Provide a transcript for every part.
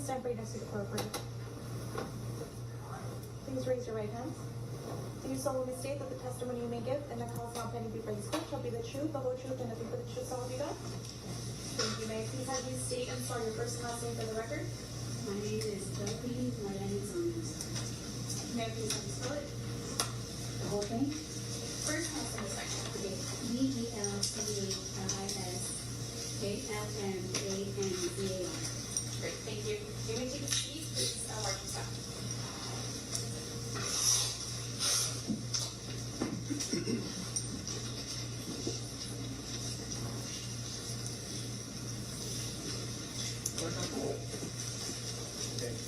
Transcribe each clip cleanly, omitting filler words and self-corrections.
Please stand right next to the court reporter. Please raise your right hand. Do you solemnly state that the testimony you may give and the cause now pending before this court shall be the truth, the whole truth, and nothing but the truth, so help you God? Thank you. May I please have you state and spell your first and last name for the record? My name is Document Tingz. May I please have you spell it? The whole thing? First, last, and the second. Okay. VELCALMANZAR. Great, thank you. You may take a seat, please. Watch your step.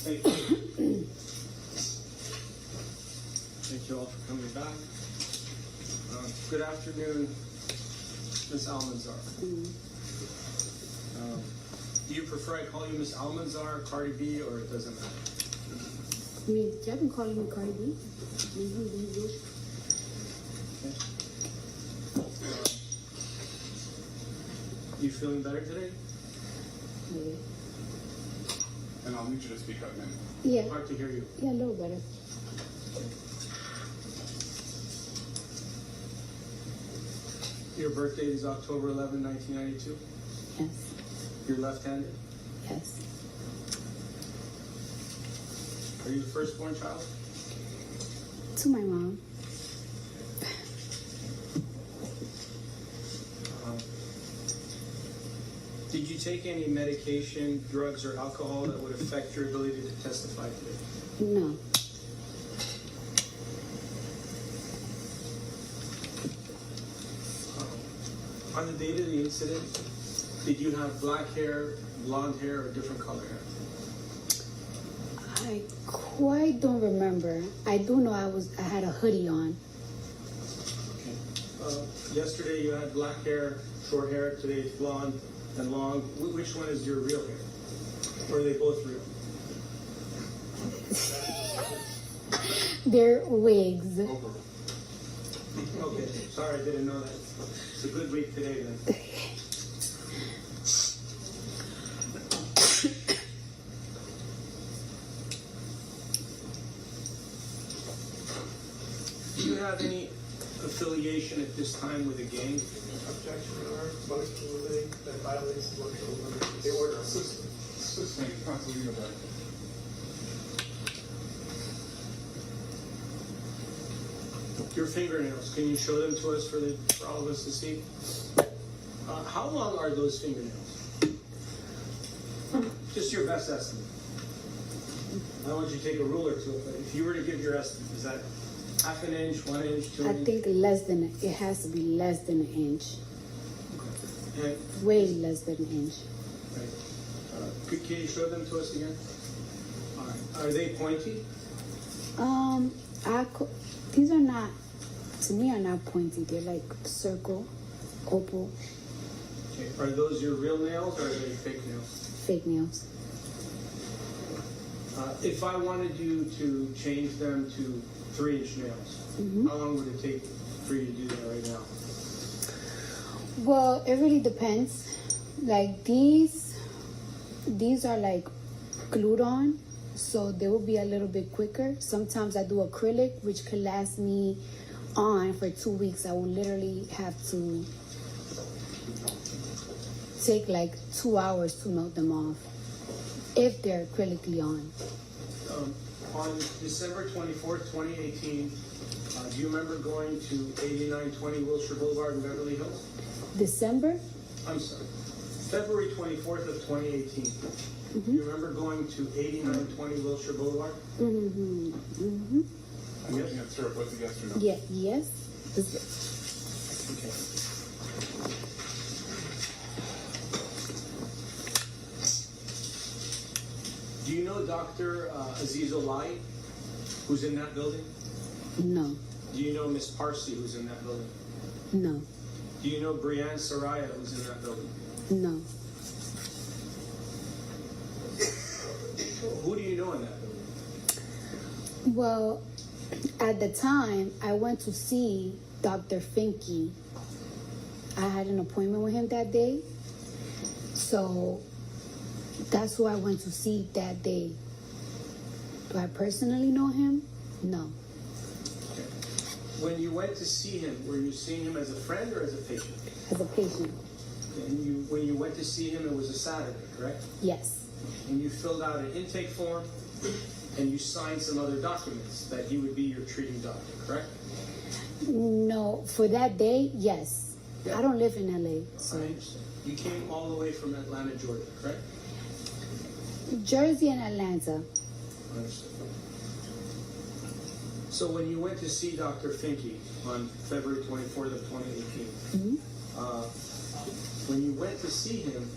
Thank you. Thank you all for coming back. Good afternoon, Ms. Almanzar. Do you prefer I call you Ms. Almanzar, Cardi B, or it doesn't matter? I mean, y'all can call me Cardi B. You feeling better today? Yeah. And I'll need you to speak up, man. Yeah. Hard to hear you. Yeah, a little better. Your birthday is October 11, 1992? Yes. You're left-handed? Yes. Are you the firstborn child? To my mom. Did you take any medication, drugs, or alcohol that would affect your ability to testify today? No. On the date of the incident, did you have black hair, blonde hair, or different color hair? I quite don't remember. I do know I had a hoodie on. Okay. Yesterday you had black hair, short hair. Today it's blonde and long. Which one is your real hair? Or are they both real? They're wigs. Okay, sorry, I didn't know that. It's a good week today then. Do you have any affiliation at this time with a gang? Objection, Your Honor. Motion limiting that violates the order of system. Thank you, Counsel. You go back. Your fingernails, can you show them to us for all of us to see? How long are those fingernails? Just your best estimate. I don't want you to take a ruler to it, but if you were to give your estimate, is that half an inch, 1 inch, 2 I inches? think it has to be less than an inch. Okay. Way less than an inch. Right. Can you show them to us again? All right. Are they pointy? These are not, to me, are not pointy. They're like circle, oval, Okay. Are those your real nails or are they fake nails? fake nails. If I wanted you to change them to 3-inch nails, how long would it take for you to do that right now? Well, it really depends. Like these are like glued on, so they will be a little bit quicker. Sometimes I do acrylic, which could last me on for 2 weeks. I will literally have to take like 2 hours to melt them off if they're acrylically on. On December 24th, 2018, do you remember going to 8920 Wilshire Boulevard in Beverly Hills? December? I'm sorry, February 24th of 2018. Do you remember going to 8920 Wilshire Boulevard? Mm-hmm. Mm-hmm. I'm looking at syrup with the yes or no. Yeah, yes. Okay. Do you know Dr. Aziz Olai, who's in that building? No. Do you know Miss Parsi, who's in that building? No. Do you know Brianne Soraya, who's in that building? No. Who do you know in that building? Well, at the time, I went to see Dr. Finke. I had an appointment with him that day. So That's who I went to see that day. Do I personally know him? No. Okay. When you went to see him, were you seeing him as a friend or as a patient? As a patient. And when you went to see him, it was a Saturday, correct? Yes. And you filled out an intake form, and you signed some other documents that he would be your treating doctor, correct? No, for that day, yes. Yeah. I don't live in LA, so. I understand. You came all the way from Atlanta, Georgia, correct? Jersey and Atlanta. I understand. So when you went to see Dr. Finke on February 24th of 2018, when you went to see him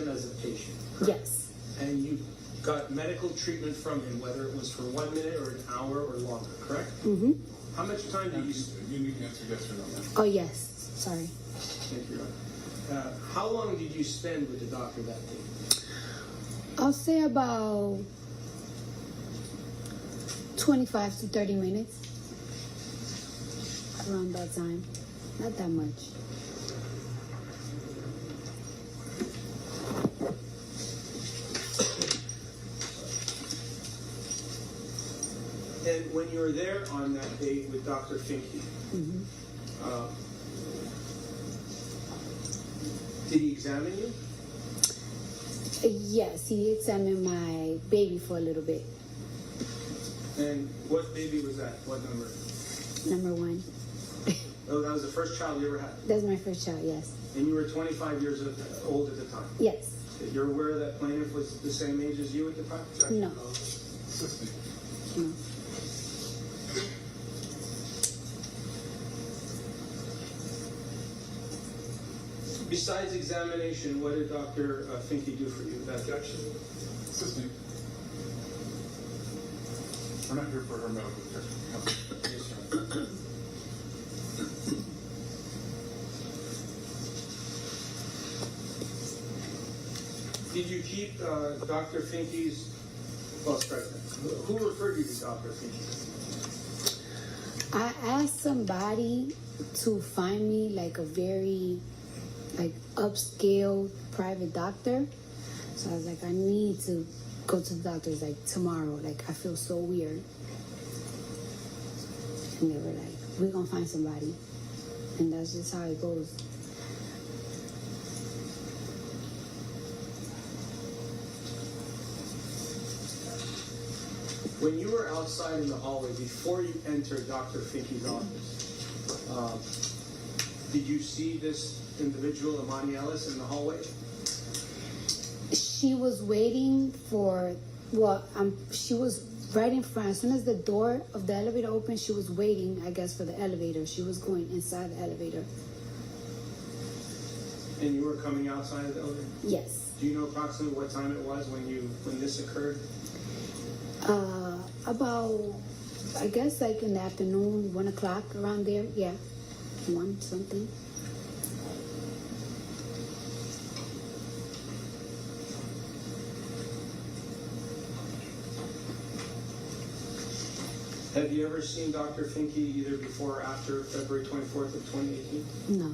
as a patient, correct? Yes. And you got medical treatment from him, whether it was for 1 minute or an hour or longer, correct? Mm-hmm. How much time did you... You need to answer yes or no. Oh, yes. Sorry. Thank you. How long did you spend with the doctor that day? I'll say about 25 to 30 minutes. Around that time. Not that much. And when you were there on that date with Dr. Finke, did he examine you? Yes, he examined my baby for a little bit. And what baby was that? What number? Number 1. Oh, that was the first child you ever had. That's my first child, yes. And you were 25 years old at the time. Yes. You're aware that plaintiff was the same age as you at the time? No. Assisting. No. Besides examination, what did Dr. Finke do for you that day? Objection. Assisting. We're not here for her medical care. Yes, sir. Did you keep Dr. Finke's... Well, strike that. Who referred you to Dr. Finke? I asked somebody to find me like a very upscale private doctor. So I was like, I need to go to the doctor's like tomorrow. Like I feel so weird. And they were like, we're gonna find somebody. And that's just how it goes. When you were outside in the hallway, before you entered Dr. Finke's office, did you see this individual, Emani Ellis, in the hallway? She was waiting for, she was right in front. As soon as the door of the elevator opened, she was waiting, I guess, for the elevator. She was going inside the elevator. And you were coming outside of the elevator? Yes. Do you know approximately what time it was when this occurred? About, I guess, like in the afternoon, 1 o'clock, around there. Yeah, 1 something. Have you ever seen Dr. Finke either before or after February 24th of 2018? No.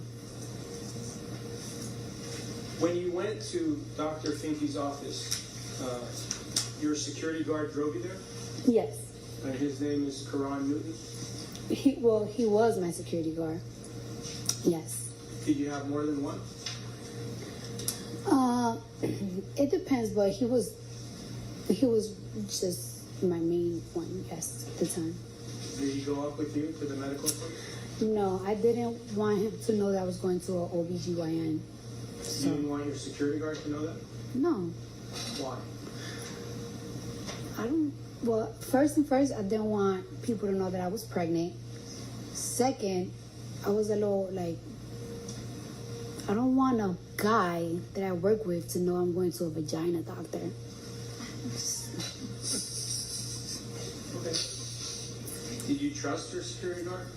When you went to Dr. Finke's office, your security guard drove you there? Yes. And his name is Karan Newton? He was my security guard. Yes. Did you have more than one? It depends, but he was just my main one, yes, at the time. Did he go up with you to the medical appointment? No, I didn't want him to know that I was going to an OBGYN. You So, didn't want your security guard to know that? no. Why? Well, first, I didn't want people to know that I was pregnant. Second, I was a little like, I don't want a guy that I work with to know I'm going to a vagina doctor. Okay. Did you trust your security guard?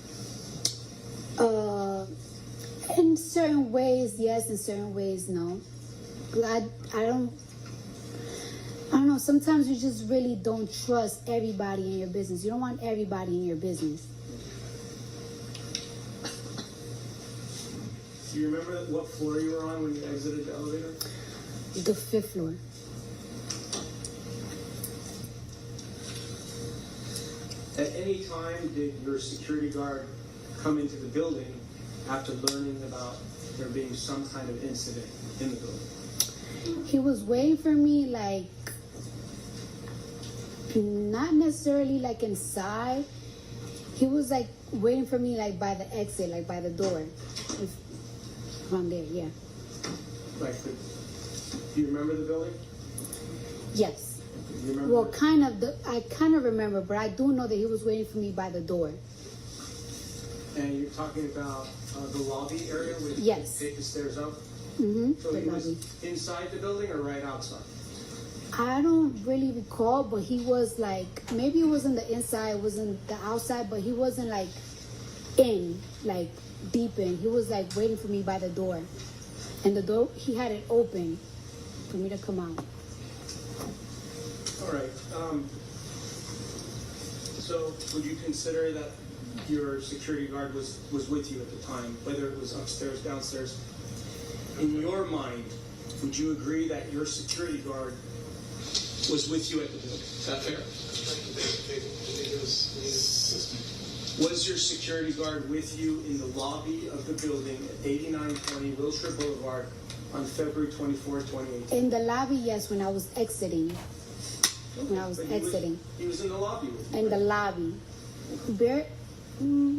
In certain ways, yes. In certain ways, no. But I don't know. Sometimes you just really don't trust everybody in your business. You don't want everybody in your business. Do you remember what floor you were on when you exited the elevator? The 5th floor. At any time, did your security guard come into the building after learning about there being some kind of incident in the building? He was waiting for me, like, not necessarily like inside. He was like waiting for me like by the exit, like by the door. From there, yeah. Like, do you remember the building? Yes. Do you remember? Well, I kind of remember, but I do know that he was waiting for me by the door. And you're talking about the lobby area where you Yes. take the stairs up? Mm-hmm. So The he was lobby. inside the building or right outside? I don't really recall, but he was like, maybe it wasn't the inside, it wasn't the outside, but he wasn't like in, like deep in. He was like waiting for me by the door. And the door, he had it open for me to come out. All right. So would you consider that your security guard was with you at the time, whether it was upstairs, downstairs? In your mind, would you agree that your security guard was with you at the building? Is that fair? Was your security guard with you in the lobby of the building at 8920 Wilshire Boulevard on February 24, 2018? In the lobby, yes, when I was exiting. When I was But exiting. He was in the lobby with you. In the lobby.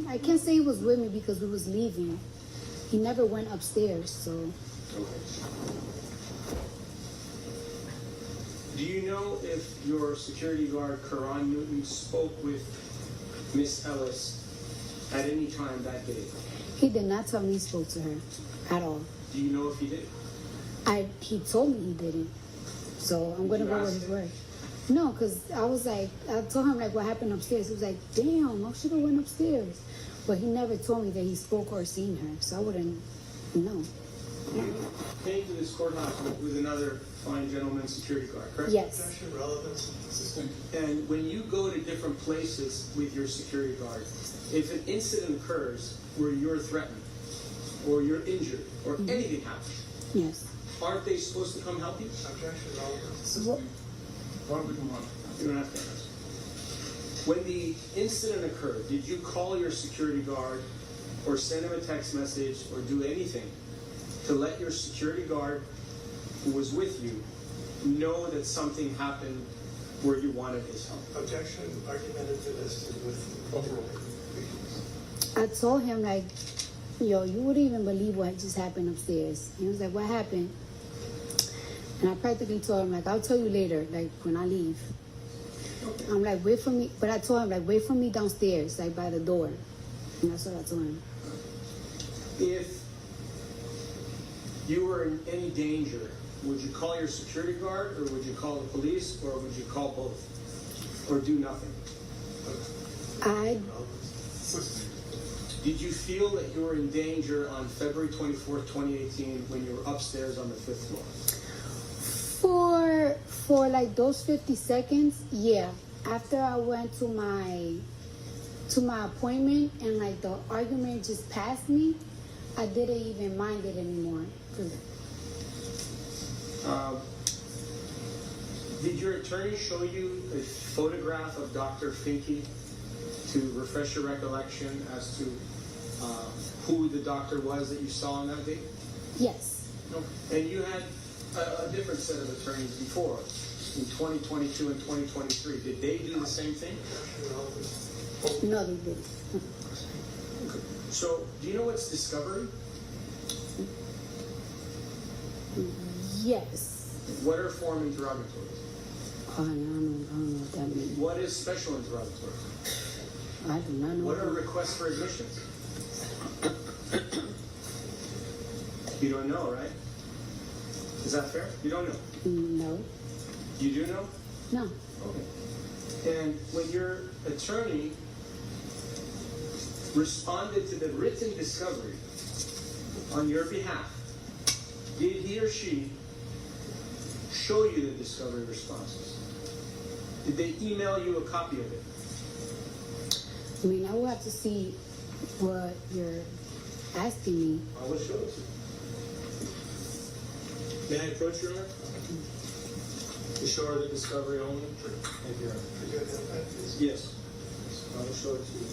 I can't say he was with me because we was leaving. He never went upstairs, so. Okay. Do you know if your security guard, Karan Newton, spoke with Miss Ellis at any time that day? He did not tell me he spoke to her at all. Do you know if he did? He told me he didn't. So I'm going to Did you go with ask his him? word. No, because I was like, I told him like what happened upstairs. He was like, damn, I should have went upstairs. But he never told me that he spoke or seen her. So I wouldn't know. You came to this courthouse with another fine gentleman security guard, correct? Yes. Objection, relevance. Sustained. And when you go to different places with your security guard, if an incident occurs where you're threatened or you're injured or anything happens, Yes. aren't they supposed to come help you? Objection, relevance. Sustained. Why don't we move on? You don't have to answer. When the incident occurred, did you call your security guard or send him a text message or do anything to let your security guard who was with you know that something happened where you wanted his help? Objection, argumentative as to with. Overruled. I told him like, yo, you wouldn't even believe what just happened upstairs. He was like, what happened? And I practically told him like, I'll tell you later, like when I leave. I'm like, wait for me. But I told him like, wait for me downstairs, like by the door. And that's what I told him. If you were in any danger, would you call your security guard or would you call the police or would you call both? Or do nothing? Sustained. Did you feel that you were in danger on February 24th, 2018 when you were upstairs on the 5th floor? For like those 50 seconds, yeah. After I went to my appointment and like the argument just passed me, I didn't even mind it anymore. Did your attorney show you a photograph of Dr. Finke to refresh your recollection as to who the doctor was that you saw on that day? Yes. And you had a different set of attorneys before, in 2022 and 2023. Did they do the same thing? Objection, relevance. No, they didn't. So, do you know what's discovery? Yes. What are form interrogatories? Oh, no, I don't know what that means. What is special interrogatories? I do not know. What are requests for admissions? You don't know, right? Is that fair? You don't know. No. You do know? No. Okay. And when your attorney responded to the written discovery on your behalf, did he or she show you the discovery responses? Did they email you a copy of it? I mean, I will have to see what you're asking me. I will show it to you. May I approach, Your Honor? To show her the discovery only? Thank you, Your Honor. Could you identify, please? Yes. I will show it to you.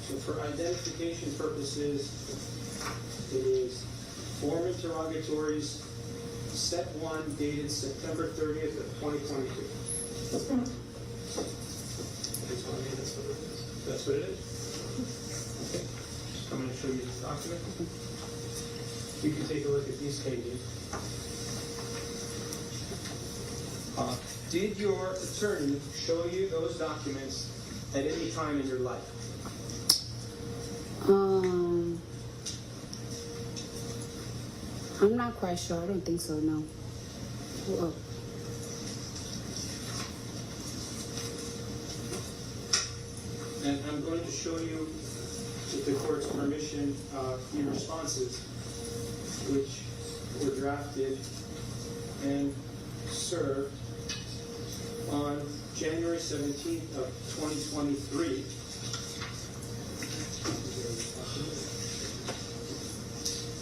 So for identification purposes, it is form interrogatories, set 1, dated September 30th of 2022. Please tell me that's what it is. That's what it is? Okay. I'm going to show you this document. You can take a look at these pages. Did your attorney show you those documents at any time in your life? I'm not quite sure. I don't think so, no. Whoa. And I'm going to show you, with the court's permission, the responses which were drafted and served on January 17th of 2023.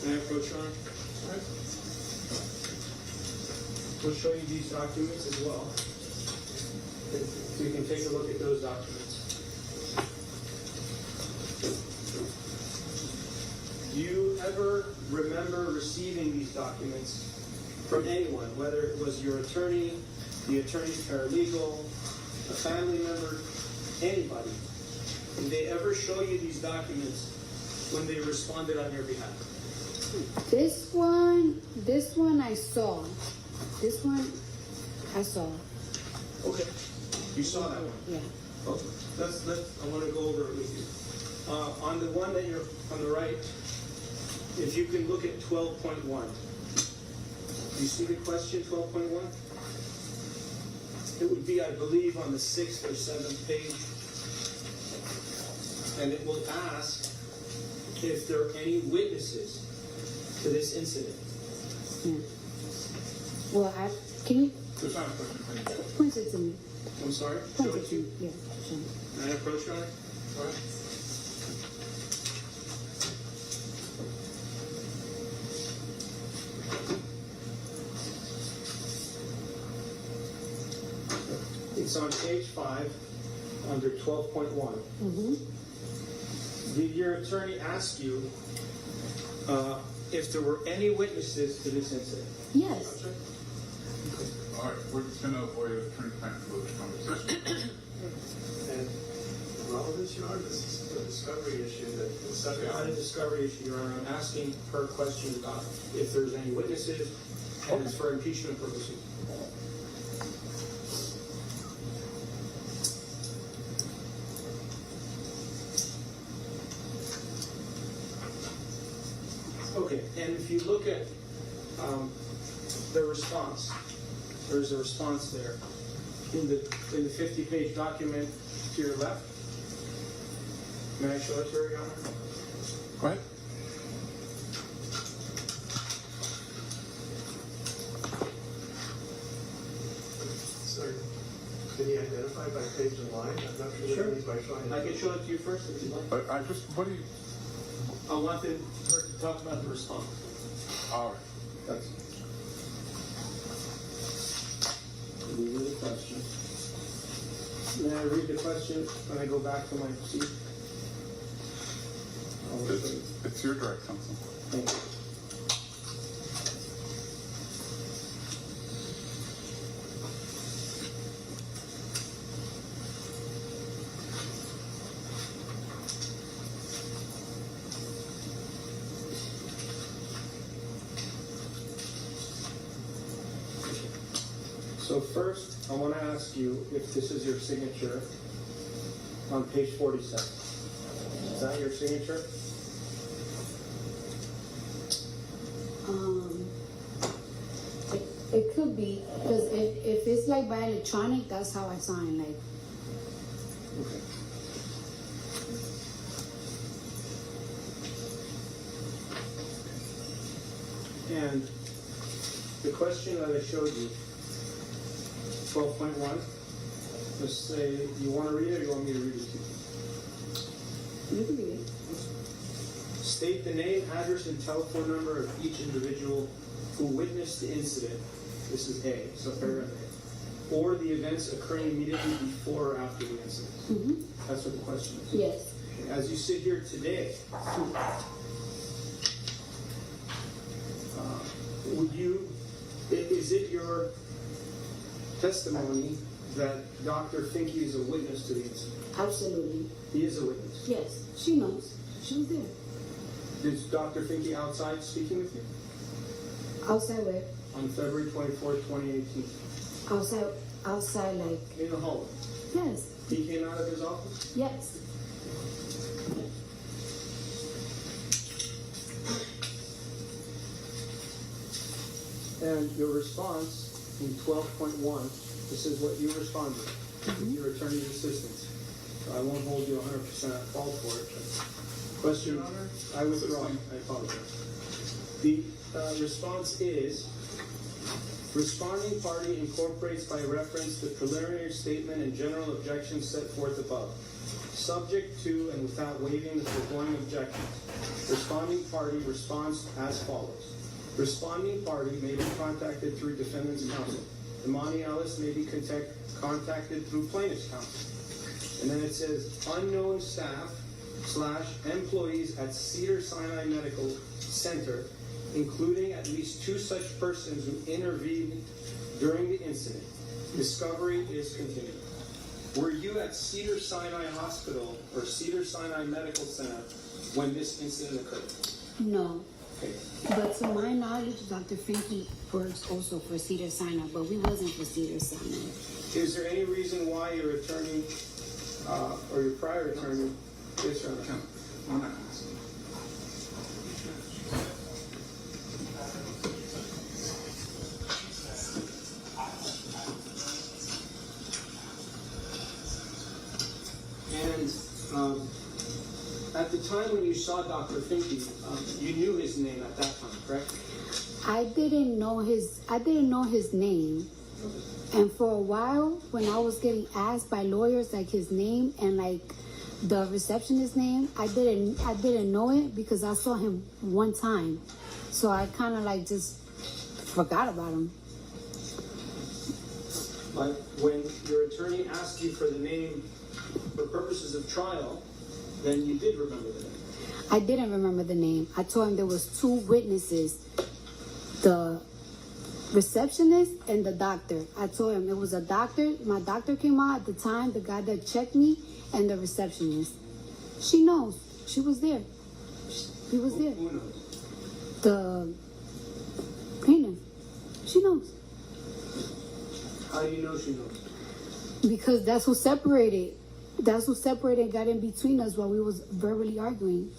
May I approach, Your Honor? All right. We'll show you these documents as well. So you can take a look at those documents. Do you ever remember receiving these documents from anyone, whether it was your attorney, the attorney's paralegal, a family member, anybody? Did they ever show you these documents when they responded on your behalf? This one I saw. This one I saw. Okay. You saw that one? Yeah. Okay. I want to go over it with you. On the one that you're on the right, if you can look at 12.1. Do you see the question, 12.1? It would be, I believe, on the 6th or 7th page. And it will ask if there are any witnesses to this incident. Well, can you Just on a question, please. point it to me? I'm sorry? Point Show it it to to me. you. Yeah. Show me. Can I approach, Your Honor? All right. It's on page 5, under 12.1. Mm-hmm. Did your attorney ask you if there were any witnesses to this incident? Yes. All right, we're just going to avoid attorney-client privilege conversation. And relevance, Your Honor, this is the discovery issue that the subject. Not a discovery issue, Your Honor. I'm asking her questions about if there's any witnesses, and it's for impeachment purposes. Okay, and if you look at the response, there's a response there in the 50-page document to your left. May I show it to her, Your Honor? Go ahead. Sir, can you identify by page and line? I'm not sure what it means by showing. I can show it to you first if you'd like. But I just, what do you, I want her to talk about the response. all right. That's. Read the question. May I read the question when I go back to my seat? It's your direct counsel. Thank you. So first, I want to ask you if this is your signature on page 47. Is that your signature? It could be, because if it's like by electronic, that's how I sign. Like, Okay. And the question that I showed you, 12.1, just say, you want to read it or you want me to read it to you? You can read it. State the name, address, and telephone number of each individual who witnessed the incident. This is A, so paragraph A. Or the events occurring immediately before or after the incident. Mm-hmm. That's what the question is. Yes. As you sit here today, is it your testimony that Dr. Finke is a witness to the incident? Absolutely. He is a witness. Yes. She knows. She was there. Is Dr. Finke outside speaking with you? Outside where? On February 24th, 2018. Outside like, In the hallway. yes. He came out of his office? Yes. And your response in 12.1, this is what you responded with your attorney's assistance. So I won't hold you 100% at fault for it. But question, I withdraw. I apologize. The response is, responding party incorporates by reference the preliminary statement and general objections set forth above. Subject to and without waiving the foregoing objections, responding party responds as follows. Responding party may be contacted through defendant's counsel. Emani Ellis may be contacted through plaintiff's counsel. And then it says, unknown staff / employees at Cedars-Sinai Medical Center, including at least 2 such persons who intervened during the incident. Discovery is continued. Were you at Cedars-Sinai Hospital or Cedars-Sinai Medical Center when this incident occurred? No. Okay. But to my knowledge, Dr. Finke works also for Cedars-Sinai, but we wasn't for Cedars-Sinai. Is there any reason why your attorney or your prior attorney, yes or no? And at the time when you saw Dr. Finke, you knew his name at that time, correct? I didn't know his name. And for a while, when I was getting asked by lawyers like his name and like the receptionist's name, I didn't know it because I saw him one time. So I kind of like just forgot about him. But when your attorney asked you for the name for purposes of trial, then you did remember the name. I didn't remember the name. I told him there was 2 witnesses, the receptionist and the doctor. I told him it was a doctor. My doctor came out at the time, the guy that checked me, and the receptionist. She knows. She was there. He was there. Who knows? The painter. She knows. How do you know she knows? Because that's who separated. That's who separated and got in between us while we was verbally arguing.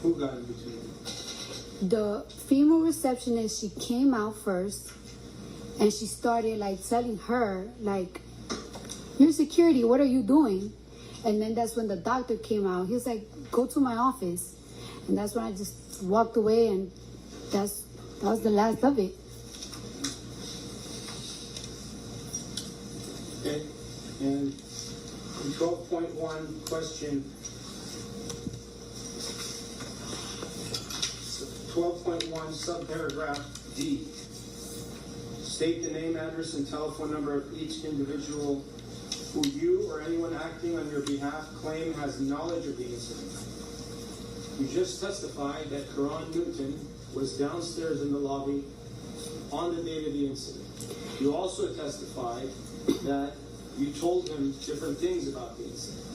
Who got in between you? The female receptionist, she came out first and she started like telling her like, "You're security, what are you doing?" And then that's when the doctor came out. He was like, "Go to my office." And that's when I just walked away, and that was the last of it. Okay. And in 12.1 question, 12.1 subparagraph D. State the name, address, and telephone number of each individual who you or anyone acting on your behalf claim has knowledge of the incident. You just testified that Karan Newton was downstairs in the lobby on the date of the incident. You also testified that you told him different things about the incident.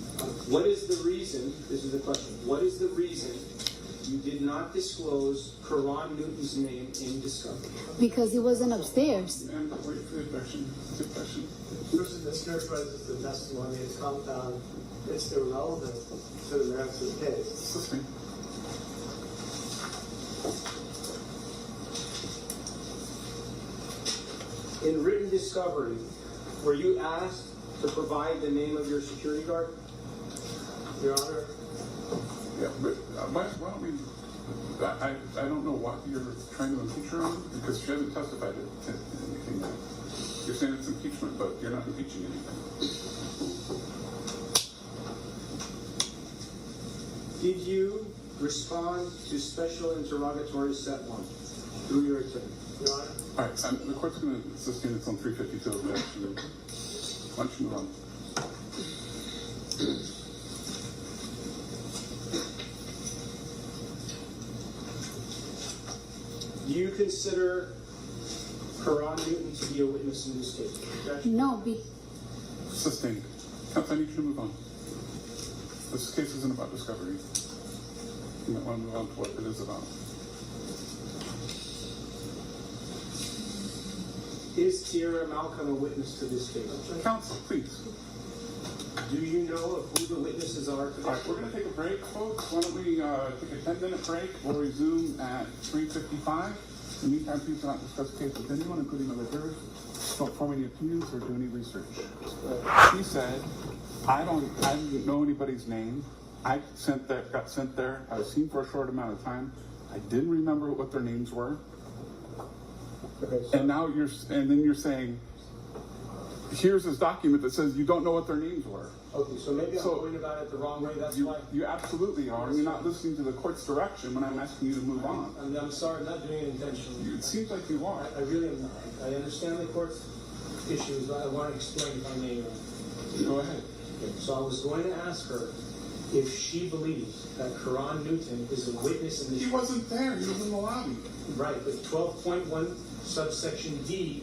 What is the reason, this is the question, what is the reason you did not disclose Karan Newton's name in discovery? Because he wasn't upstairs. And wait for the question. The question. Person that characterizes the testimony as compound, it's irrelevant to the merits of the case. Okay. In written discovery, were you asked to provide the name of your security guard? Your Honor, Yeah, but why don't we I don't know what you're trying to impeach her on, because she hasn't testified to anything yet. You're saying it's impeachment, but you're not impeaching anything. Did you respond to special interrogatory set 1 through your attorney? Your Honor? All right, the court's going to sustain its own 352 objection. Why don't you move on? Do you consider Karan Newton to be a witness in this case? Objection? No, Sustained. Counsel, I need you to move on. This case isn't about discovery. You might want to move on to what it is about. Is Tierra Malcolm a witness to this case? Counsel, please. Do you know of who the witnesses are to All right, this we're going to take a break, folks. Why don't we take a 10-minute break? We'll resume at 3:55. In the meantime, please do not discuss the case with anyone, including other jurors. Don't form any opinions or do any research. She said, I didn't know anybody's name. I got sent there. I was seen for a short amount of time. I didn't remember what their names were. Okay, so And now then you're saying, here's this document that says you don't know what their names were. okay, so maybe I'm So- going about it the wrong way. That's You, why. you absolutely are. You're not listening to the court's direction when I'm asking you to move on. I'm sorry, I'm not doing it intentionally. It seems like you are. I really am not. I understand the court's issues, but I want to explain if I may. Go ahead. So I was going to ask her if she believes that Karan Newton is a witness in this. He wasn't there. He was in the lobby. Right, but 12.1 subsection D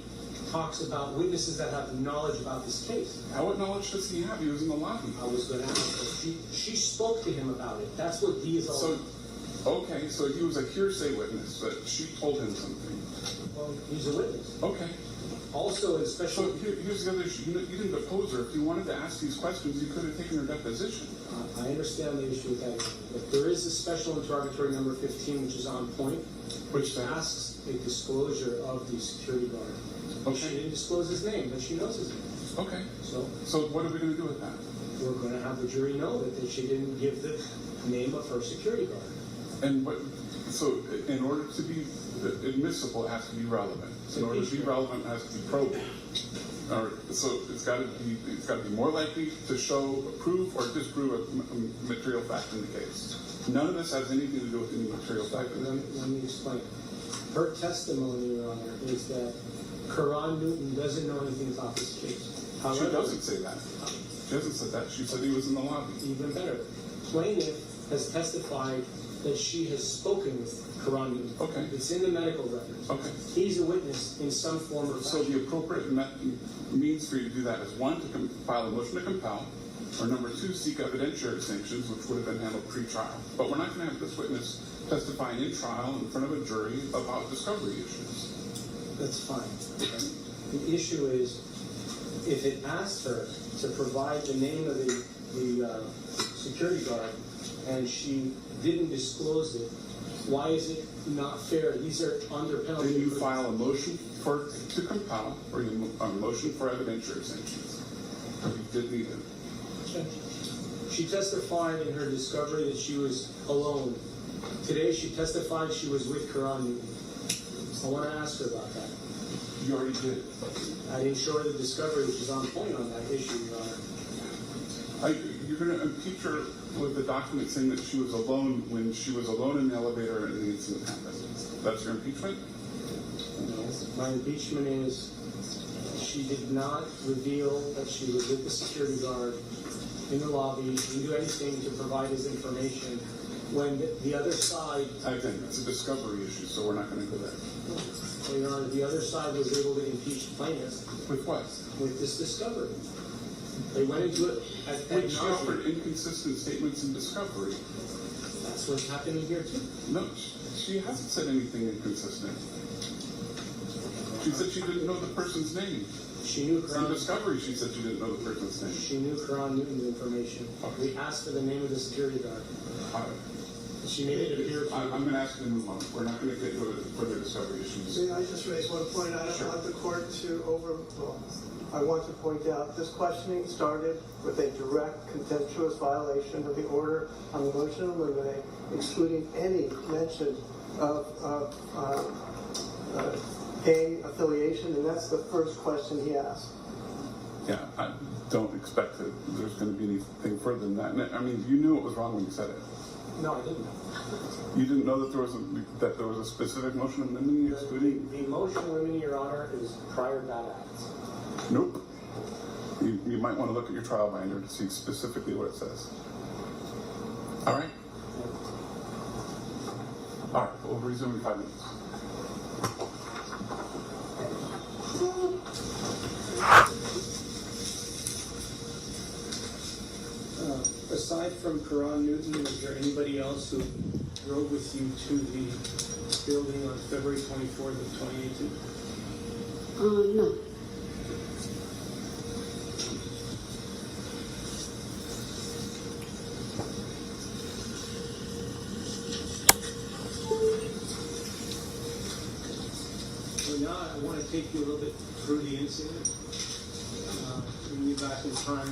talks about witnesses that have knowledge about this case. Now, what knowledge does he have? He was in the lobby. I was going to ask her. She spoke to him about it. That's what D is all So, about. okay, so he was a hearsay witness, but she told him something. Well, he's a witness. Okay. Also, in special. So here's the other issue. You didn't depose her. If you wanted to ask these questions, you could have taken her deposition. I understand the issue with that, but there is a special interrogatory number 15, which is on point, which says? asks a disclosure of the security guard. Okay. She didn't disclose his name, but she knows his name. Okay. So what are we going to do with that? we're going to have the jury know that she didn't give the name of her security guard. And what? So in order to be admissible, it has to be relevant. In order to be relevant, it has to be probable. So it's got to be more likely to show, prove, or disprove a material fact in the case. None of this has anything to do with any material fact. Let me explain. Her testimony, Your Honor, is that Karan Newton doesn't know anything about this case. However, She doesn't say that. She hasn't said that. She said he was in the lobby. even better, plaintiff has testified that she has spoken with Karan Newton. Okay. It's in the medical records. Okay. He's a witness in some form or So fashion. the appropriate means for you to do that is 1, to file a motion to compel, or number 2, seek evidentiary sanctions, which would have been handled pre-trial. But we're not going to have this witness testifying in trial in front of a jury about discovery issues. That's fine. Okay? The issue is, if it asked her to provide the name of the security guard and she didn't disclose it, why is it not fair? These are under penalty. Then you file a motion to compel, or a motion for evidentiary sanctions. You did neither. She testified in her discovery that she was alone. Today she testified she was with Karan Newton. I want to ask her about that. You already did. I didn't show her the discovery, which is on point on that issue, Your Honor. You're going to impeach her with the document saying that she was alone when she was alone in the elevator and the incident happened. That's your impeachment? My impeachment is she did not reveal that she was with the security guard in the lobby. She didn't do anything to provide his information when the other side. Again, it's a discovery issue, so we're not going to go there. Well, Your Honor, the other side was able to impeach plaintiff With what? with this discovery. They went into it at When she night. offered inconsistent statements in discovery. That's what's happening here too. No, she hasn't said anything inconsistent. She said she didn't know the person's name. She knew In Karan. discovery, she said she didn't know the person's name. She knew Karan Newton's information. Okay. We asked for the name of the security guard. She made it appear to I'm going to ask you to move on. We're not going to get into further discovery issues. See, I just raised one point. I don't want the court to I want to point out this questioning started with a direct contemptuous violation of the order on the motion to eliminate, excluding any mention of gang affiliation, and that's the first question he asked. Yeah, I don't expect that there's going to be anything further than that. I mean, you knew it was wrong when you said it. No, I didn't. You didn't know that there was a specific motion amending excluding? The motion limiting, Your Honor, is prior bad acts. Nope. You might want to look at your trial binder to see specifically what it says. All right? All right, we'll resume in 5 minutes. Aside from Karan Newton, was there anybody else who drove with you to the building on February 24th of 2018? No. So now I want to take you a little bit through the incident. Bring you back in time.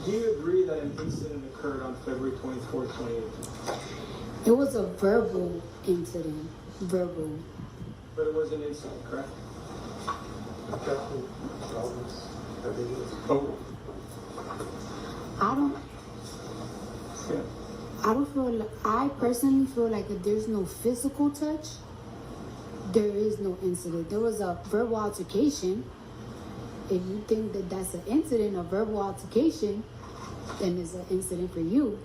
Do you agree that an incident occurred on February 24th, 2018? It was a verbal incident. Verbal. But it was an incident, correct? Oh, I don't feel like, I personally feel like if there's no physical touch, there is no incident. There was a verbal altercation. If you think that that's an incident, a verbal altercation, then it's an incident for you.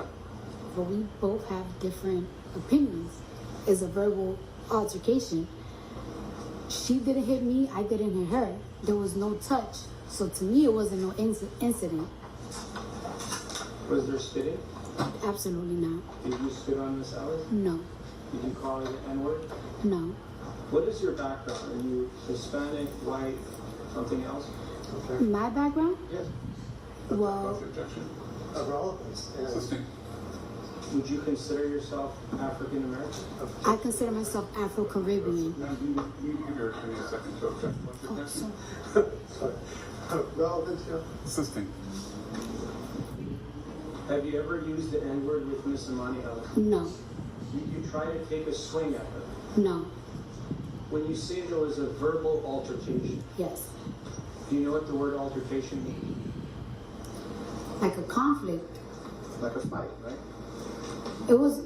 But we both have different opinions. It's a verbal altercation. She didn't hit me, I didn't hit her. There was no touch. So to me, it wasn't no incident. Was there spitting? Absolutely not. Did you spit on Miss Ellis? No. Did you call her the N-word? No. What is your background? Are you Hispanic, white, something else? My background? Yes. Well, what's the objection? Irrelevance. Yeah. Assisting. Would you consider yourself African American? I consider myself Afro-Caribbean. Now, you give your attorney a second to object. What's your Oh, question? sorry. Relevance, yeah. Assisting. Have you ever used the N-word with Miss Emani Ellis? No. You try to take a swing at her. No. When you say there was a verbal altercation, Yes. do you know what the word altercation means? Like a conflict. Like a fight, right? It was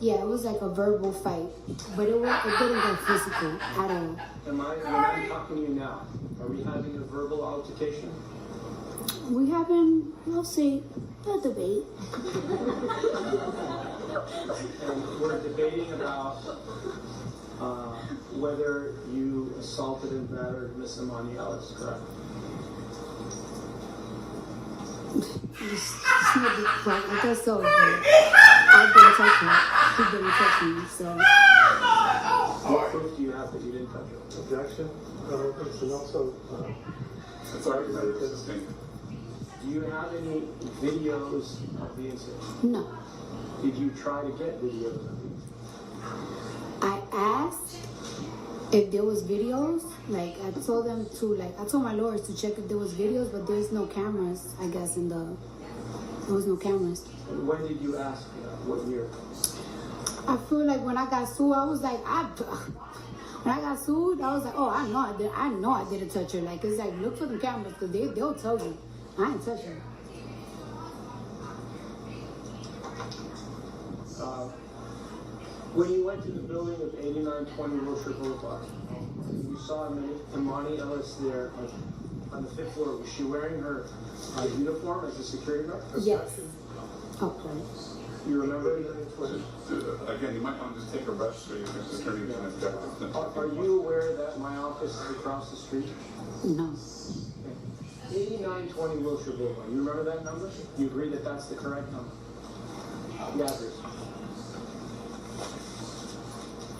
like a verbal fight. But it didn't get physical at all. When I'm talking to you now, are we having a verbal altercation? We having, I'll say, a debate. And we're debating about whether you assaulted and battered Miss Emani Ellis, correct? I guess so. But I didn't touch her. He didn't touch me, so. What proof do you have that you didn't touch her? Objection. Relevance, and also, It's already better assisting. Do you have any videos of the incident? No. Did you try to get videos of the incident? I asked if there was videos. Like, I told my lawyers to check if there was videos, but there's no cameras, I guess, there was no cameras. And when did you ask? What year? I feel like when I got sued, I was like, when I got sued, I was like, oh, I know I didn't touch her. Like, it's like, look for the cameras, because they'll tell you. I didn't touch her. When you went to the building of 8920 Wilshire Boulevard, you saw Emani Ellis there on the 5th floor. Was she wearing her uniform as a security guard? Yes. Okay. You remember? Again, you might want to just take a rest so your attorney can object. Are you aware that my office is across the street? No. 8920 Wilshire Boulevard. You remember that number? You agree that that's the correct number? The address.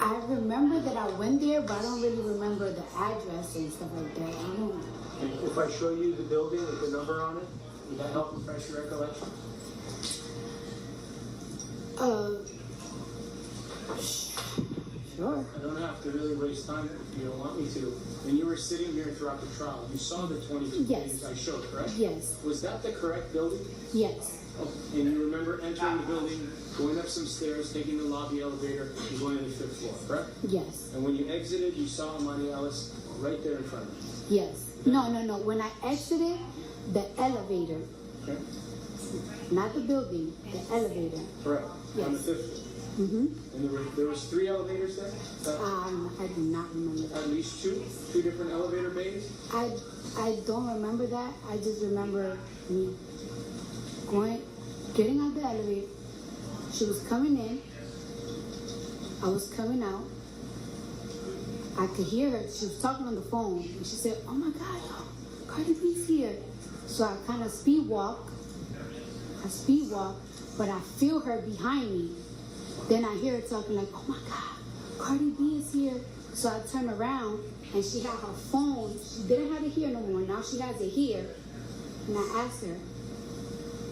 I remember that I went there, but I don't really remember the address and stuff like that. I don't. If I show you the building with the number on it, would that help refresh your recollection? Sure. I don't have to really waste time if you don't want me to. When you were sitting here throughout the trial, you saw the 22 Yes. things I showed, correct? Yes. Was that the correct building? Yes. And you remember entering the building, going up some stairs, taking the lobby elevator, and going to the 5th floor, correct? Yes. And when you exited, you saw Emani Ellis right there in front of you. Yes. No. When I exited the elevator, Okay? not the building, the elevator. Correct. On the Yes. 5th floor. Mm-hmm. And there was 3 elevators there? I do not remember that. At least 2 different elevator bays? I don't remember that. I just remember me getting out the elevator. She was coming in. I was coming out. I could hear her. She was talking on the phone. And she said, "Oh my God, Cardi B's here." So I kind of speed walk. But I feel her behind me. Then I hear her talking like, "Oh my God, Cardi B is here." So I turn around and she had her phone. She didn't have it here no more. Now she has it here. And I asked her,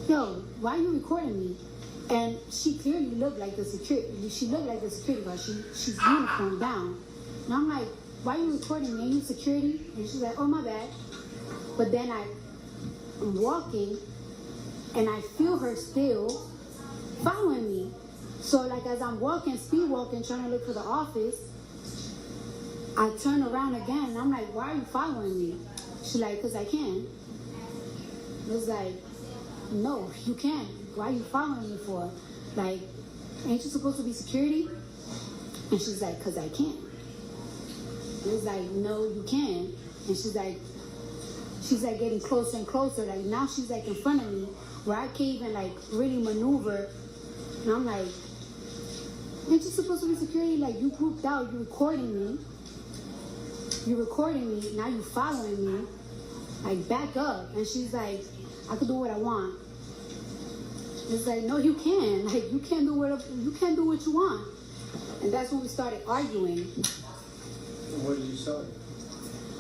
"Yo, why are you recording me?" And she clearly looked like the security. She looked like the security guard. She's uniformed down. And I'm like, "Why are you recording me? Are you security?" And she's like, "Oh my bad." But then I'm walking and I feel her still following me. So like as I'm walking, speed walking, trying to look for the office, I turn around again and I'm like, "Why are you following me?" She's like, "Cause I can." I was like, "No, you can't. Why are you following me for? Like, ain't you supposed to be security?" And she's like, "Cause I can." I was like, "No, you can." And she's like getting closer and closer. Like now she's like in front of me where I can't even like really maneuver. And I'm like, "Ain't you supposed to be security? Like you grouped out, you're recording me. Now you following me. Like back up." And she's like, "I could do what I want." It's like, "No, you can. Like you can't do what you want." And that's when we started arguing. And what did you say?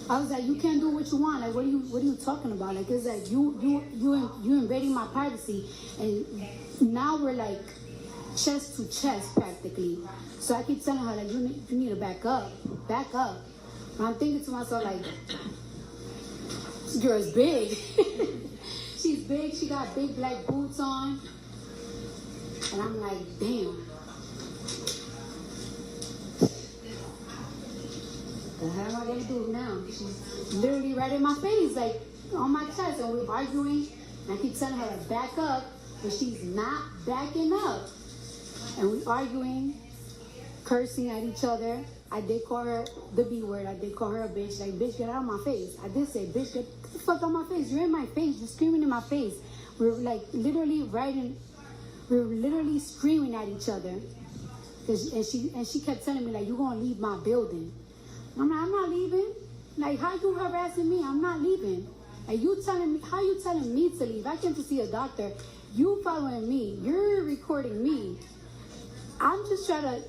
I was like, "You can't do what you want. Like, what are you talking about? Like, it's like you invading my privacy." And now we're like chest to chest practically. So I keep telling her like, you need to back up. And I'm thinking to myself like, this girl's big. She's big. She got big black boots on. And I'm like, damn. The hell am I gonna do now? She's literally right in my face, like on my chest, and we're arguing. And I keep telling her to back up, but she's not backing up. And we're arguing, cursing at each other. I did call her the B word. I did call her a bitch. Like, "Bitch, get out of my face." I did say, "Bitch, get the fuck out of my face. You're in my face. You're screaming in my face." We're like literally screaming at each other. And she kept telling me like, "You're gonna leave my building." I'm not leaving. Like, how you harassing me? I'm not leaving. Like, how you telling me to leave? I came to see a doctor. You following me. You're recording me. I'm just trying to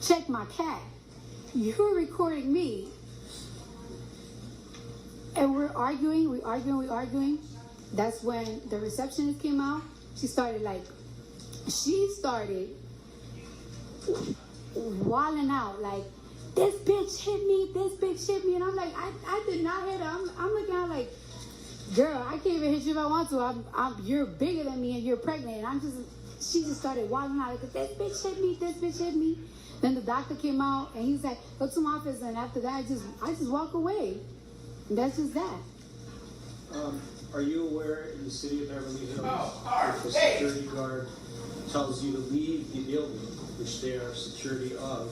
check my cat. You're recording me. And we're arguing. That's when the receptionist came out. She started wilding out like, this bitch hit me. And I'm like, I did not hit her. I'm looking at her like, "Girl, I can't even hit you if I want to. You're bigger than me and you're pregnant." And she just started wilding out like, this bitch hit me. Then the doctor came out and he's like, "Go to my office." And after that, I just walk away. And that's just that. Are you aware in the city of Beverly Hills, if a security guard tells you to leave the building, which they are security of,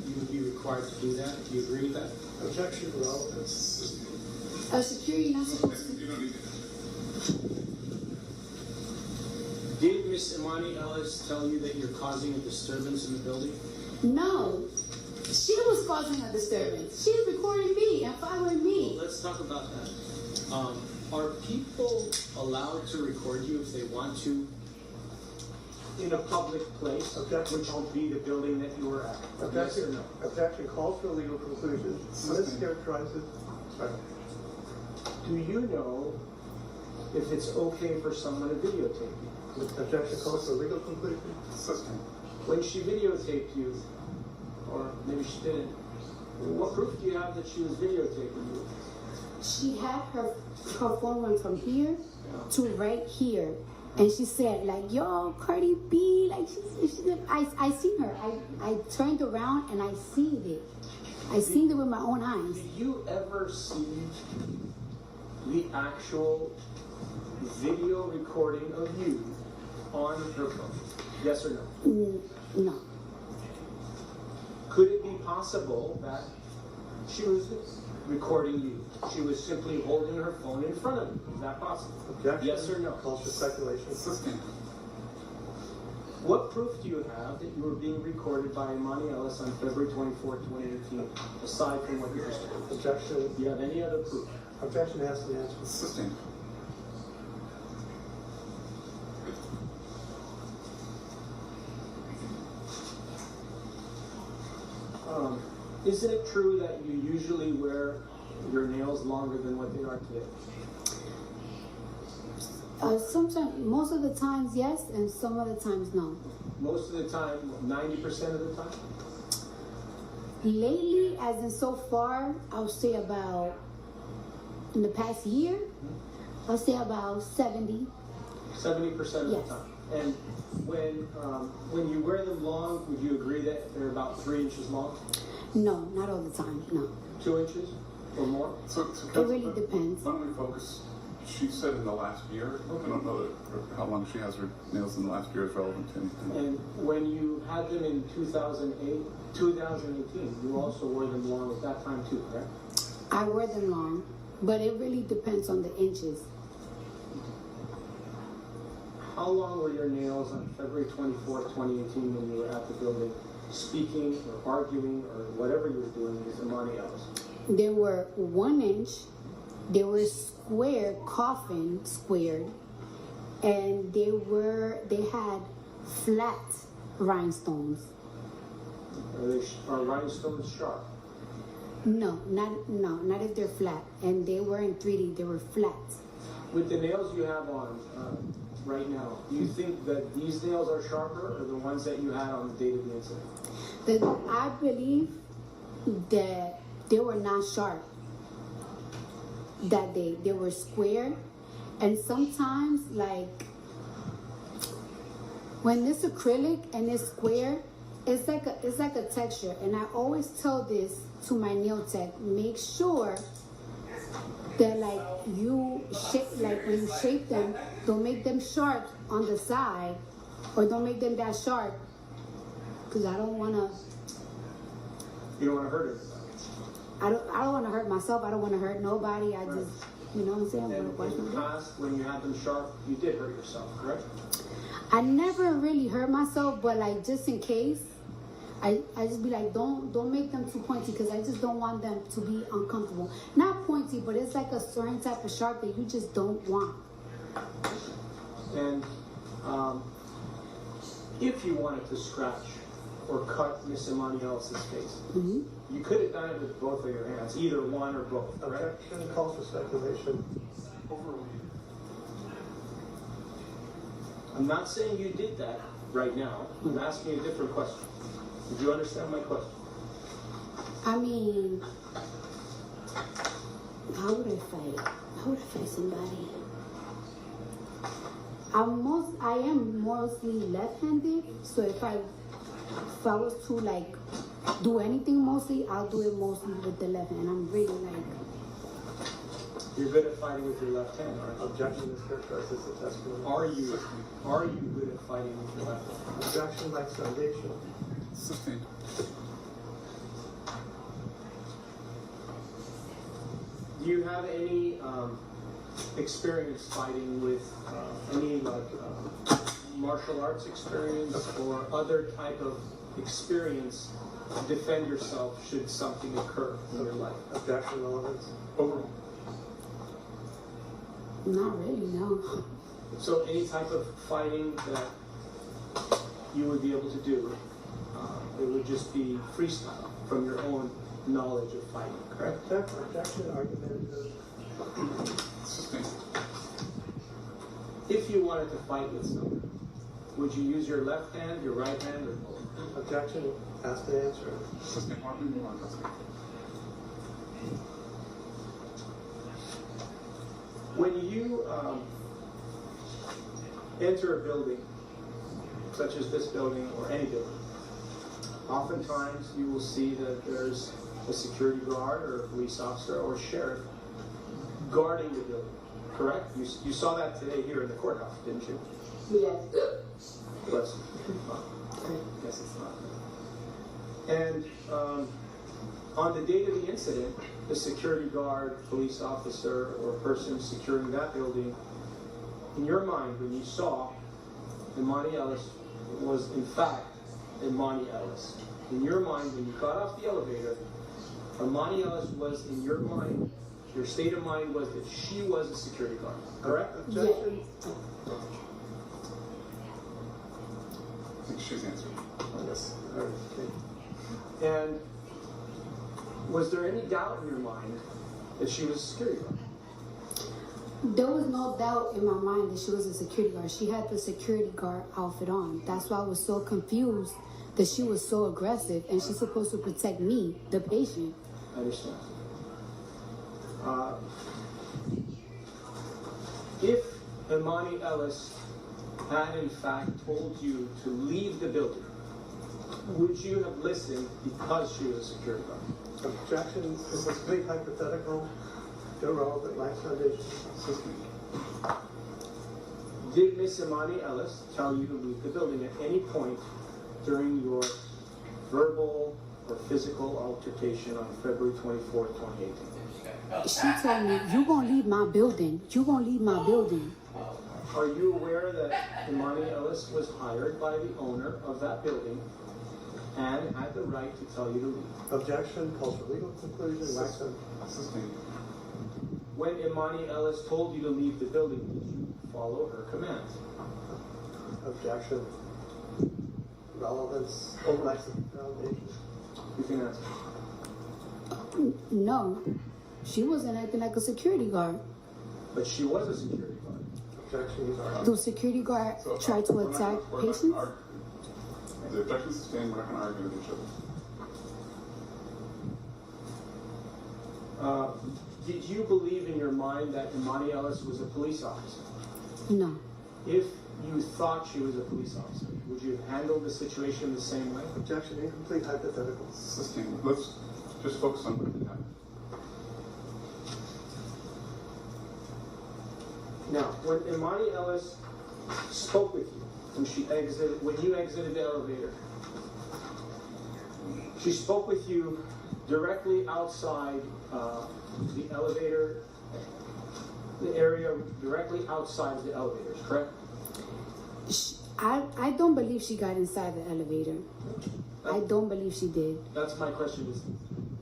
you would be required to do that? Do you agree with that? Objection, relevance. A security not supposed to. Did Miss Emani Ellis tell you that you're causing a disturbance in the building? No. She was causing a disturbance. She's recording me and following me. Well, let's talk about that. Are people allowed to record you if they want to in a public place, which will be the building that you were at? Objection, no. Objection calls for a legal conclusion. Mischaracterizes. Do you know if it's okay for someone to videotape you? Objection calls for a legal conclusion. System. When she videotaped you, or maybe she didn't. What proof do you have that she was videotaping you? She had her phone went from here to right here, and she said like, "Yo, Cardi B," like I seen her. I turned around and I seen it. I seen it with my own eyes. Did you ever see the actual video recording of you on her phone? Yes or no? No. Could it be possible that she was recording you? She was simply holding her phone in front of you. Is that possible? Objection. Yes or no? Calls for speculation. Sustained. What proof do you have that you were being recorded by Emani Ellis on February 24, 2018, aside from what you just told us? Objection. Do you have any other proof? Objection has to be answered. Sustained. Isn't it true that you usually wear your nails longer than what they are today? Sometimes, most of the times, yes, and some of the times, no. Most of the time, 90% of the time? Lately, as in so far, I'll say about, in the past year, I'll say about 70. 70% of Yes. the time. And when you wear them long, would you agree that they're about 3 inches long? No, not all the time, no. 2 inches or more? So It really depends. Why don't we focus? She said in the last year. I don't know how long she has her nails in the last year is relevant to anything. And when you had them in 2018, you also wore them long at that time too, correct? I wear them long, but it really depends on the inches. How long were your nails on February 24th, 2018 when you were at the building speaking or arguing or whatever you were doing with Emani Ellis? They were 1 inch, they were square, coffin squared, and they had flat rhinestones. Are rhinestones sharp? No, not if they're flat. And they were in 3D, they were flat. With the nails you have on right now, do you think that these nails are sharper or the ones that you had on the date of the incident? I believe that they were not sharp. That they were square, and sometimes like when it's acrylic and it's square, it's like a texture. And I always tell this to my nail tech: make sure that like you shape, like when you shape them, don't make them sharp on the side, or don't make them that sharp, because I don't want to. You don't want to hurt it. I don't want to hurt myself. I don't want to hurt nobody. I just, you know what I'm saying? And I wanna wash in my the hands. past, when you had them sharp, you did hurt yourself, correct? I never really hurt myself, but like just in case, I just be like, don't make them too pointy, because I just don't want them to be uncomfortable. Not pointy, but it's like a certain type of sharp that you just don't want. And if you wanted to scratch or cut Miss Emani Ellis' face, you could have done it with both of your hands, either one or both, correct? Objection. Calls for speculation. I'm not saying you did that right now. I'm asking a different question. Did you understand my question? I mean, how would I fight? How would I fight somebody? I am mostly left-handed, so if I was to like do anything mostly, I'll do it mostly with the left hand. I'm really like. You're good at fighting with your left hand, aren't you? Objection is characterized as a testimony. Are you good at fighting with your left hand? Objection lacks foundation. Sustained. Do you have any experience fighting with any martial arts experience or other type of experience to defend yourself should something occur in your life? Objection relevance. Overall. Not really, no. So any type of fighting that you would be able to do, it would just be freestyle from your own knowledge of fighting, correct? Objection argumentative. Sustained. If you wanted to fight with someone, would you use your left hand, your right hand, or both? Objection Asked and answered. Assistant Martin, you want to speak? When you enter a building, such as this building or any building, oftentimes you will see that there's a security guard or a police officer or a sheriff guarding the building, correct? You saw that today here in the courthouse, didn't you? Yes. Bless you. Yes, it's not. And on the date of the incident, the security guard, police officer, or person securing that building, in your mind, when you saw Emani Ellis was in fact Emani Ellis. In your mind, when you got off the elevator, Emani Ellis was in your mind, your state of mind was that she was a security guard, correct? Objection. I think she's answered. Yes. Okay. And was there any doubt in your mind that she was a security guard? There was no doubt in my mind that she was a security guard. She had the security guard outfit on. That's why I was so confused that she was so aggressive, and she's supposed to protect me, the patient. I understand. If Emani Ellis had in fact told you to leave the building, would you have listened because she was a security guard? Objection. This is complete hypothetical. Irrelevant life foundation. Assistant. Did Miss Emani Ellis tell you to leave the building at any point during your verbal or physical altercation on February 24th, 2018? She told me, "You gonna leave my building. You gonna leave my building." Are you aware that Emani Ellis was hired by the owner of that building and had the right to tell you to leave? Objection. Calls for legal conclusion. Waxman. Assistant. When Emani Ellis told you to leave the building, did you follow her commands? Objection. Relevance. Old life foundation. You can answer. No, she wasn't acting like a security guard. But she was a security guard. Objection. These are The security guard tried to attack patients. The objections stand. We're not going to argue with each other. Did you believe in your mind that Emani Ellis was a police officer? No. If you thought she was a police officer, would you have handled the situation the same way? objection. Incomplete hypothetical. Assistant. Let's just focus on what we have. Now, when Emani Ellis spoke with you, when you exited the elevator, she spoke with you directly outside the elevator, the area directly outside the elevators, correct? I don't believe she got inside the elevator. I don't believe she did. That's my question is,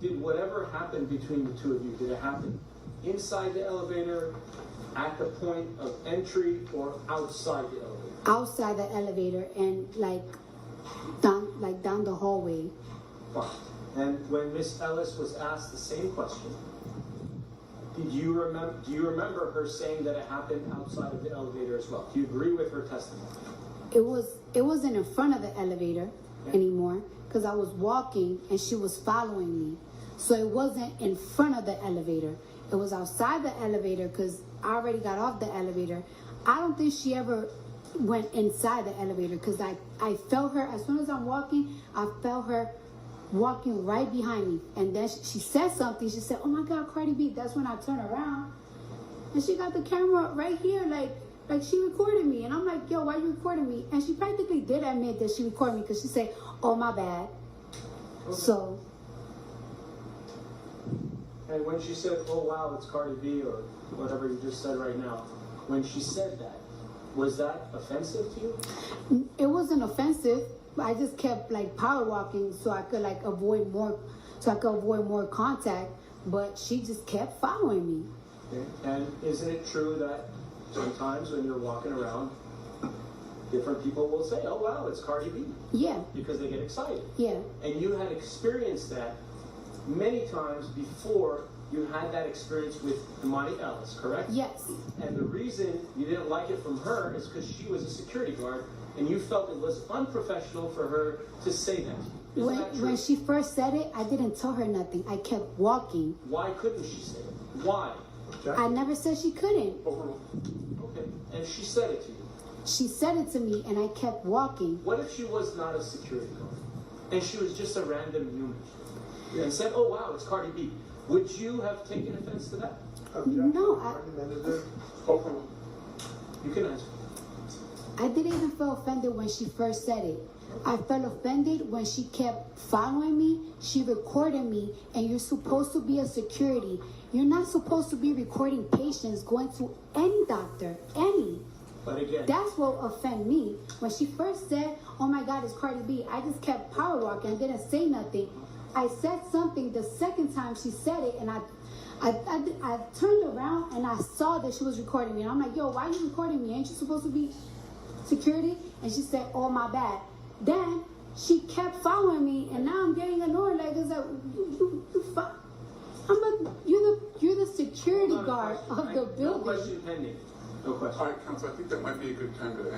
did whatever happened between the two of you, did it happen inside the elevator, at the point of entry, or outside the elevator? Outside the elevator and down the hallway. Fine. And when Miss Ellis was asked the same question, do you remember her saying that it happened outside of the elevator as well? Do you agree with her testimony? It wasn't in front of the elevator anymore because I was walking and she was following me. So it wasn't in front of the elevator. It was outside the elevator because I already got off the elevator. I don't think she ever went inside the elevator because I felt her, as soon as I'm walking, I felt her walking right behind me. And then she said something. She said, "Oh my God, Cardi B." That's when I turned around. And she got the camera right here, like she recorded me. And I'm like, "Yo, why you recording me?" And she practically did admit that she recorded me because she said, "Oh, my bad." Okay. So. And when she said, "Oh wow, it's Cardi B," or whatever you just said right now, when she said that, was that offensive to you? It wasn't offensive. I just kept power walking so I could avoid more contact. But she just kept following me. Okay. And isn't it true that sometimes when you're walking around, different people will say, "Oh wow, it's Cardi B," Yeah, because they get excited. yeah, And you had experienced that many times before you had that experience with Emani Ellis, correct? yes, And the reason you didn't like it from her is because she was a security guard and you felt it was unprofessional for her to say that. Isn't that true? When she first said it, I didn't tell her nothing. I kept walking. Why couldn't she say it? Why? I never said she couldn't. Okay. And she said it to you. She said it to me, and I kept walking. What if she was not a security guard and she was just a random human and said, "Oh wow, it's Cardi B"? Would you have taken offense to that? No, You can answer. I didn't even feel offended when she first said it. I felt offended when she kept following me. She recorded me, and you're supposed to be a security. You're not supposed to be recording patients going to any doctor, any. But again, That's what offended me. When she first said, "Oh my God, it's Cardi B," I just kept power walking. I didn't say nothing. I said something the second time she said it, and I turned around and I saw that she was recording me. And I'm like, "Yo, why are you recording me? Ain't you supposed to be security?" And she said, "Oh, my bad." Then she kept following me, and now I'm getting annoyed. Like, it's like, you're the security guard of the No building. question pending. No question. All right, Council, I think that might be a good time to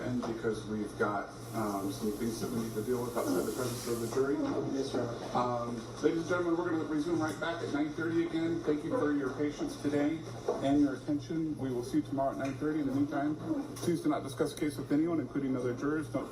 end because we've got some things that we need to deal with outside the presence of the jury. Yes, Your Honor. Ladies and gentlemen, we're going to resume right back at 9:30 again. Thank you for your patience today and your attention. We will see you tomorrow at 9:30. In the meantime, please do not discuss the case with anyone, including other jurors. Don't